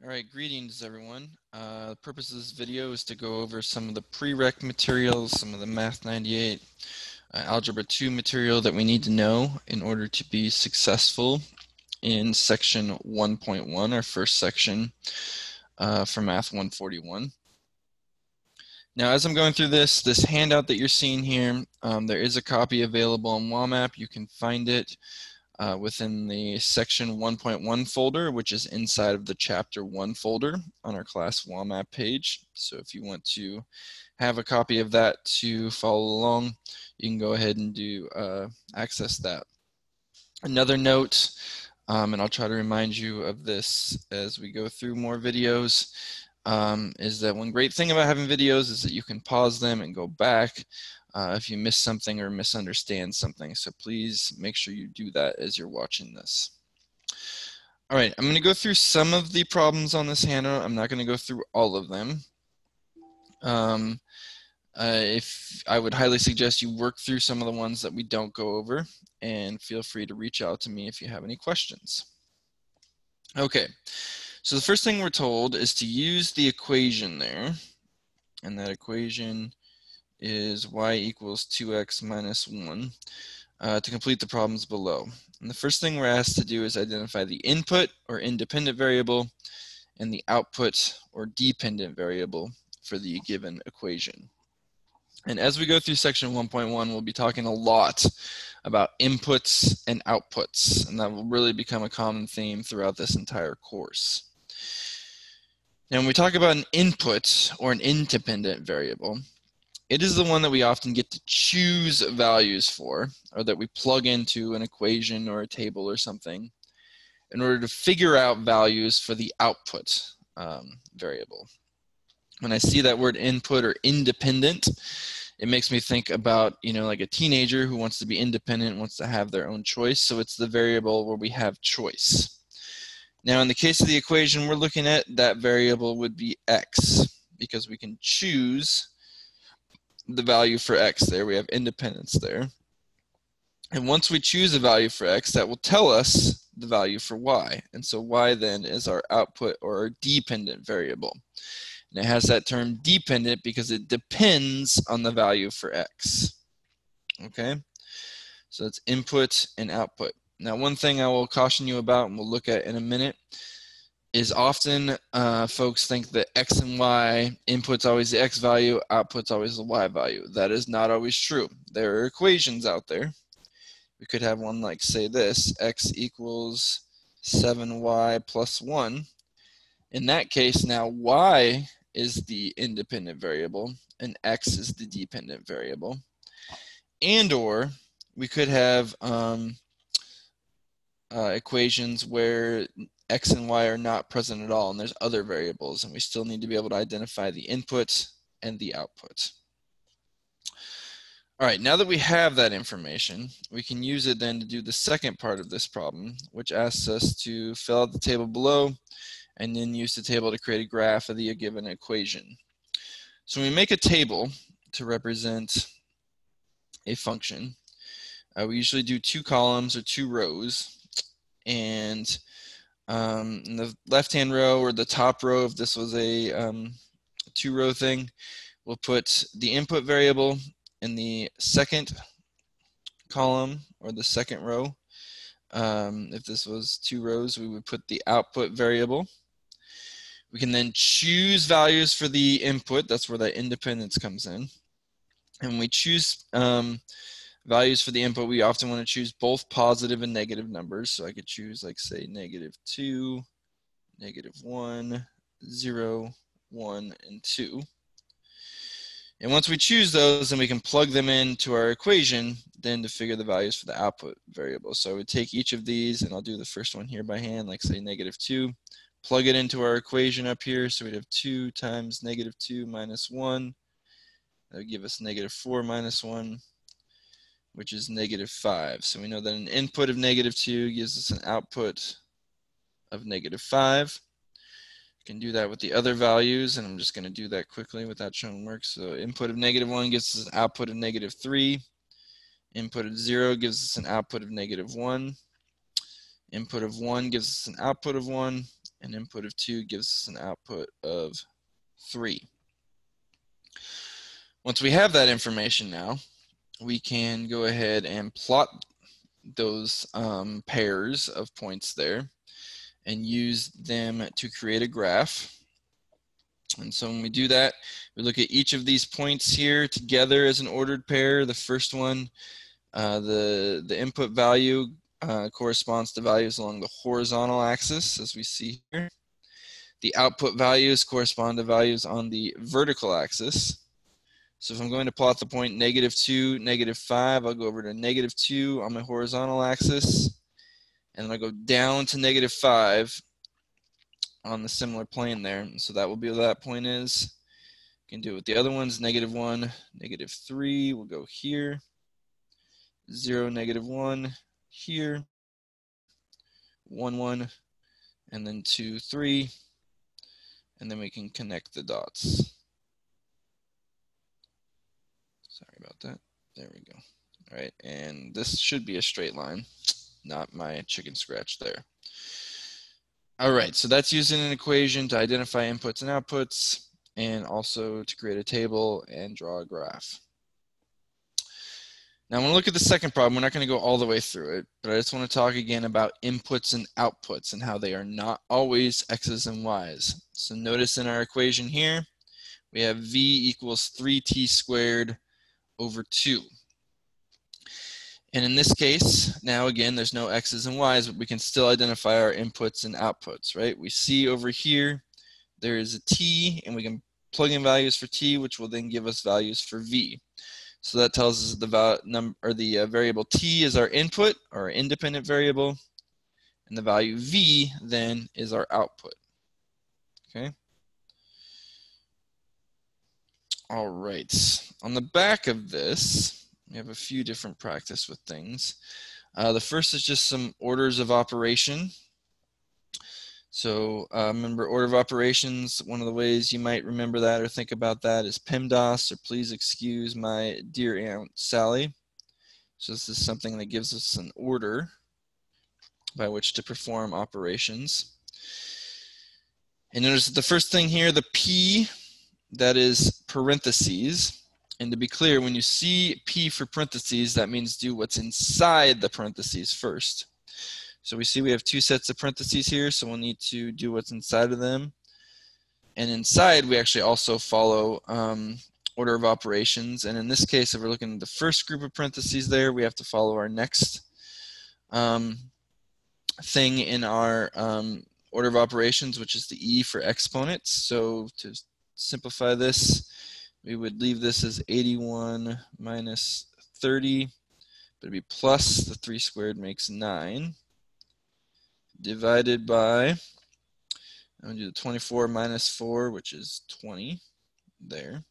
All right, greetings everyone. The purpose of this video is to go over some of the prereq materials, some of the Math 98 Algebra 2 material that we need to know in order to be successful in section 1.1, our first section for Math 141. Now, as I'm going through this handout that you're seeing here, there is a copy available on WAMAP. You can find it within the section 1.1 folder, which is inside of the chapter 1 folder on our class WAMAP page. So if you want to have a copy of that to follow along, you can go ahead and access that. Another note, and I'll try to remind you of this as we go through more videos, is that one great thing about having videos is that you can pause them and go back if you miss something or misunderstand something. So please make sure you do that as you're watching this. All right, I'm going to go through some of the problems on this handout. I'm not going to go through all of them. If I would highly suggest you work through some of the ones that we don't go over, and feel free to reach out to me if you have any questions. Okay, so the first thing we're told is to use the equation there, and that equation is y equals 2x minus 1 to complete the problems below. And the first thing we're asked to do is identify the input or independent variable and the output or dependent variable for the given equation. And as we go through section 1.1, we'll be talking a lot about inputs and outputs, and that will really become a common theme throughout this entire course. Now, when we talk about an input or an independent variable, it is the one that we often get to choose values for, or that we plug into an equation or a table or something in order to figure out values for the output variable. When I see that word input or independent, it makes me think about, like a teenager who wants to be independent, wants to have their own choice. So it's the variable where we have choice. Now, in the case of the equation we're looking at, that variable would be x, because we can choose the value for x there. We have independence there. And once we choose a value for x, that will tell us the value for y. And so y then is our output or our dependent variable. And it has that term dependent because it depends on the value for x. Okay? So that's input and output. Now, one thing I will caution you about, and we'll look at in a minute, is often folks think that x and y, input's always the x value, output's always the y value. That is not always true. There are equations out there. We could have one like, say this, x equals 7y plus 1. In that case, now y is the independent variable and x is the dependent variable. And or we could have equations where x and y are not present at all, and there's other variables, and we still need to be able to identify the input and the output. All right, now that we have that information, we can use it then to do the second part of this problem, which asks us to fill out the table below and then use the table to create a graph of the given equation. So when we make a table to represent a function, we usually do 2 columns or 2 rows. And in the left-hand row or the top row, if this was a 2-row thing, we'll put the input variable in the second column or the second row. If this was 2 rows, we would put the output variable. We can then choose values for the input. That's where that independence comes in. And when we choose values for the input, we often want to choose both positive and negative numbers. So I could choose, like, say, -2, -1, 0, 1, and 2. And once we choose those, then we can plug them into our equation then to figure the values for the output variable. So I would take each of these, and I'll do the first one here by hand, like, say, -2. Plug it into our equation up here. So we'd have 2 times -2 minus 1. That would give us -4 minus 1, which is -5. So we know that an input of -2 gives us an output of -5. You can do that with the other values, and I'm just going to do that quickly without showing work. So input of -1 gives us an output of -3. Input of 0 gives us an output of -1. Input of 1 gives us an output of 1. An input of 2 gives us an output of 3. Once we have that information now, we can go ahead and plot those pairs of points there and use them to create a graph. And so when we do that, we look at each of these points here together as an ordered pair. The first one, the input value corresponds to values along the horizontal axis, as we see here. The output values correspond to values on the vertical axis. So if I'm going to plot the point -2, -5, I'll go over to -2 on my horizontal axis, and then I'll go down to -5 on the similar plane there. And so that will be what that point is. You can do it with the other ones. -1, -3 will go here. 0, -1 here. 1, 1, and then 2, 3. And then we can connect the dots. Sorry about that. There we go. All right, and this should be a straight line, not my chicken scratch there. All right, so that's using an equation to identify inputs and outputs, and also to create a table and draw a graph. Now, when we look at the second problem, we're not going to go all the way through it, but I just want to talk again about inputs and outputs and how they are not always x's and y's. So notice in our equation here, we have v equals 3t squared over 2. And in this case, now again, there's no x's and y's, but we can still identify our inputs and outputs, right? We see over here, there is a t, and we can plug in values for t, which will then give us values for v. So that tells us the variable t is our input, or independent variable, and the value v then is our output. Okay. All right. On the back of this, we have a few different practice with things. The first is just some orders of operation. So remember, order of operations, one of the ways you might remember that or think about that is PEMDAS, or please excuse my dear Aunt Sally. So this is something that gives us an order by which to perform operations. And notice that the first thing here, the P, that is parentheses. And to be clear, when you see P for parentheses, that means do what's inside the parentheses first. So we see we have 2 sets of parentheses here, so we'll need to do what's inside of them. And inside, we actually also follow order of operations. And in this case, if we're looking at the first group of parentheses there, we have to follow our next thing in our order of operations, which is the E for exponents. So to simplify this, we would leave this as 81 minus 30, but it'd be plus the 3 squared makes 9, divided by, I'm going to do the 24 minus 4, which is 20 there.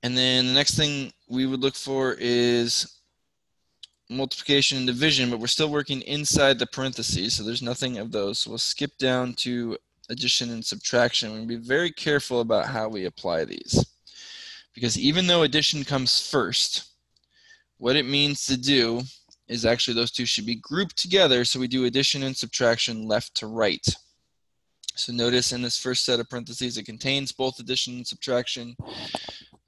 And then the next thing we would look for is multiplication and division, but we're still working inside the parentheses, so there's nothing of those. So we'll skip down to addition and subtraction. We're going to be very careful about how we apply these, because even though addition comes first, what it means to do is actually those two should be grouped together, so we do addition and subtraction left to right. So notice in this first set of parentheses, it contains both addition and subtraction,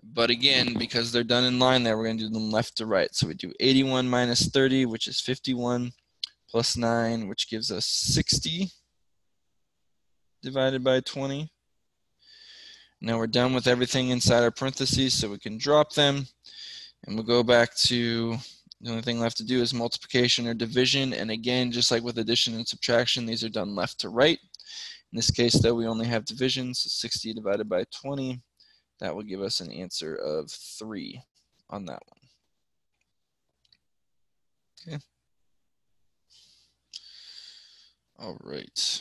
but again, because they're done in line there, we're going to do them left to right. So we do 81 minus 30, which is 51, plus 9, which gives us 60, divided by 20. Now we're done with everything inside our parentheses, so we can drop them, and we'll go back to the only thing left to do is multiplication or division. And again, just like with addition and subtraction, these are done left to right. In this case, though, we only have division, so 60 divided by 20. That will give us an answer of 3 on that one. Okay. All right.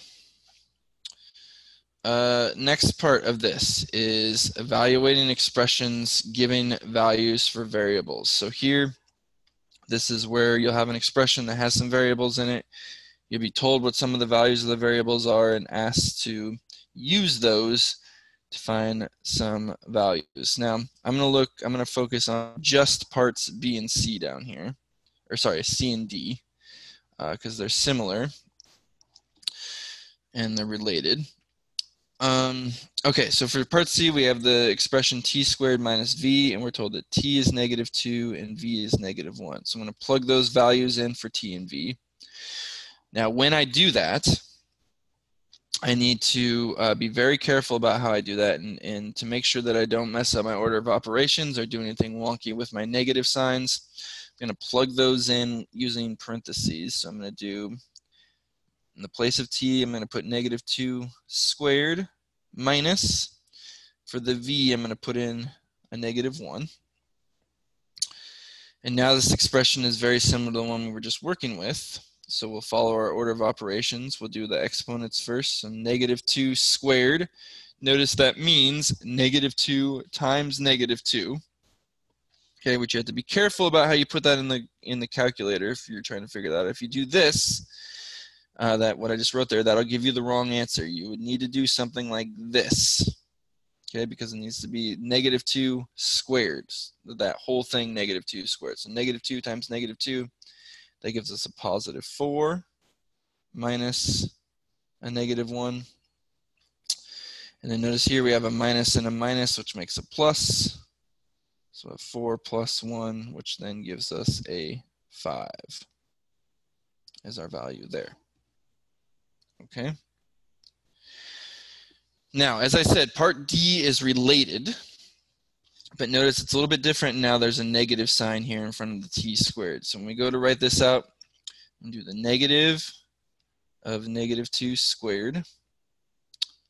Next part of this is evaluating expressions given values for variables. So here, this is where you'll have an expression that has some variables in it. You'll be told what some of the values of the variables are and asked to use those to find some values. Now, I'm going to focus on just parts B and C down here, or sorry, C and D, because they're similar. and they're related. Okay, so for part C, we have the expression t squared minus v, and we're told that t is -2 and v is -1. So I'm going to plug those values in for t and v. Now, when I do that, I need to be very careful about how I do that, and to make sure that I don't mess up my order of operations or do anything wonky with my negative signs. I'm going to plug those in using parentheses. So I'm going to do, in the place of t, I'm going to put -2 squared minus, for the v, I'm going to put in a -1. And now this expression is very similar to the one we were just working with. So we'll follow our order of operations. We'll do the exponents first. So -2 squared. Notice that means -2 times -2. Okay, which you have to be careful about how you put that in the calculator if you're trying to figure that out. If you do this, that what I just wrote there, that'll give you the wrong answer. You would need to do something like this. Okay, because it needs to be -2 squared. That whole thing -2 squared. So -2 times -2, that gives us a +4 minus a -1. And then notice here we have a minus and a minus, which makes a plus. So a 4 plus 1, which then gives us a 5 as our value there. Okay. Now, as I said, part D is related, but notice it's a little bit different now. There's a negative sign here in front of the t squared. So when we go to write this out, we do the negative of -2 squared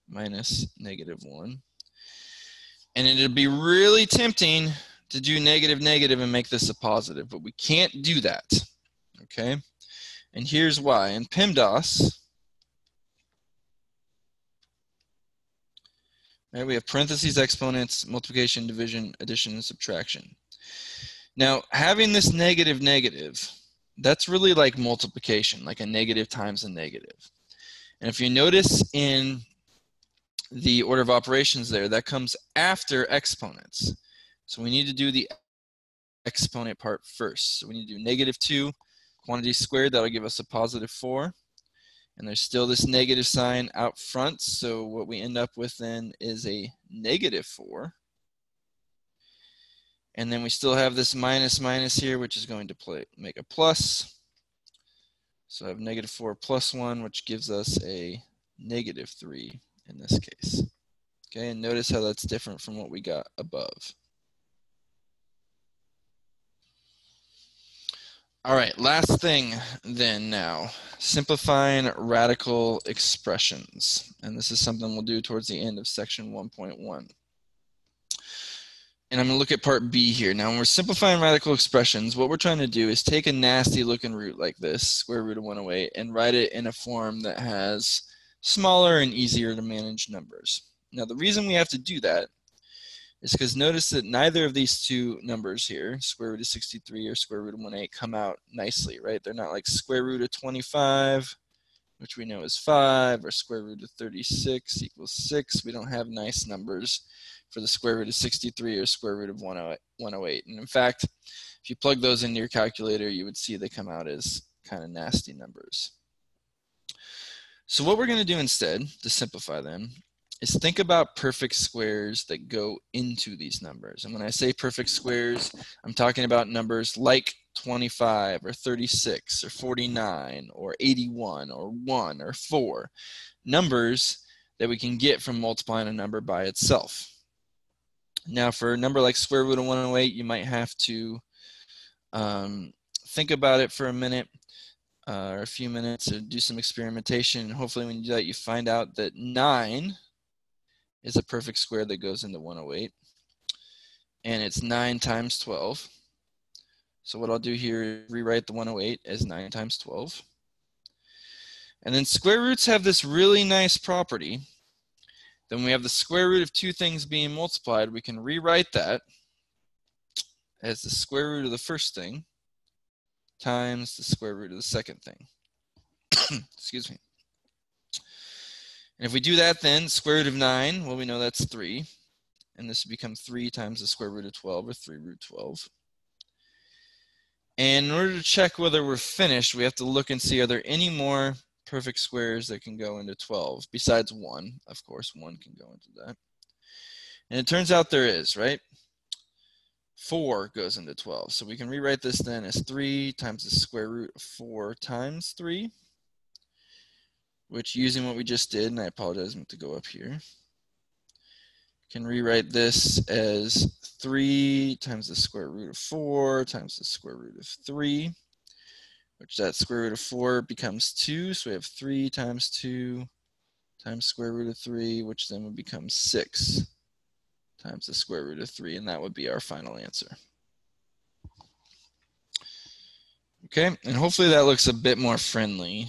minus -1. And it'll be really tempting to do negative and make this a positive, but we can't do that. Okay? And here's why. In PEMDAS, right, we have parentheses, exponents, multiplication, division, addition, and subtraction. Now, having this negative, that's really like multiplication, like a negative times a negative. And if you notice in the order of operations there, that comes after exponents. So we need to do the exponent part first. So we need to do -2 quantity squared. That'll give us a +4. And there's still this negative sign out front. So what we end up with then is a -4. And then we still have this minus here, which is going to make a plus. So I have -4 plus 1, which gives us a -3 in this case. Okay, and notice how that's different from what we got above. All right, last thing then now, simplifying radical expressions. And this is something we'll do towards the end of section 1.1. And I'm going to look at part B here. Now, when we're simplifying radical expressions, what we're trying to do is take a nasty looking root like this, square root of 108, and write it in a form that has smaller and easier to manage numbers. Now, the reason we have to do that is because notice that neither of these two numbers here, square root of 63 or square root of 108, come out nicely, right? They're not like square root of 25, which we know is 5, or square root of 36 equals 6. We don't have nice numbers for the square root of 63 or square root of 108. And in fact, if you plug those into your calculator, you would see they come out as kind of nasty numbers. So what we're going to do instead, to simplify them, is think about perfect squares that go into these numbers. And when I say perfect squares, I'm talking about numbers like 25 or 36 or 49 or 81 or 1 or 4. Numbers that we can get from multiplying a number by itself. Now for a number like square root of 108, you might have to think about it for a minute or a few minutes, or do some experimentation. And hopefully when you do that, you find out that 9 is a perfect square that goes into 108. And it's 9 times 12. So what I'll do here is rewrite the 108 as 9 times 12. And then square roots have this really nice property. Then we have the square root of two things being multiplied. We can rewrite that as the square root of the first thing times the square root of the second thing. Excuse me. And if we do that, then square root of 9, well, we know that's 3. And this will become 3 times the square root of 12, or 3 root 12. And in order to check whether we're finished, we have to look and see, are there any more perfect squares that can go into 12, besides 1. Of course, 1 can go into that. And it turns out there is, right? 4 goes into 12. So we can rewrite this then as 3 times the square root of 4 times 3, which, using what we just did, and I apologize, I meant to go up here, can rewrite this as 3 times the square root of 4 times the square root of 3, which that square root of 4 becomes 2. So we have 3 times 2 times square root of 3, which then would become 6 times the square root of 3, and that would be our final answer. Okay, and hopefully that looks a bit more friendly,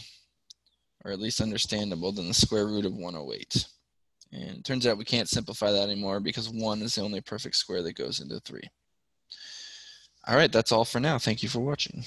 or at least understandable, than the square root of 108. And it turns out we can't simplify that anymore because 1 is the only perfect square that goes into 3. All right, that's all for now. Thank you for watching.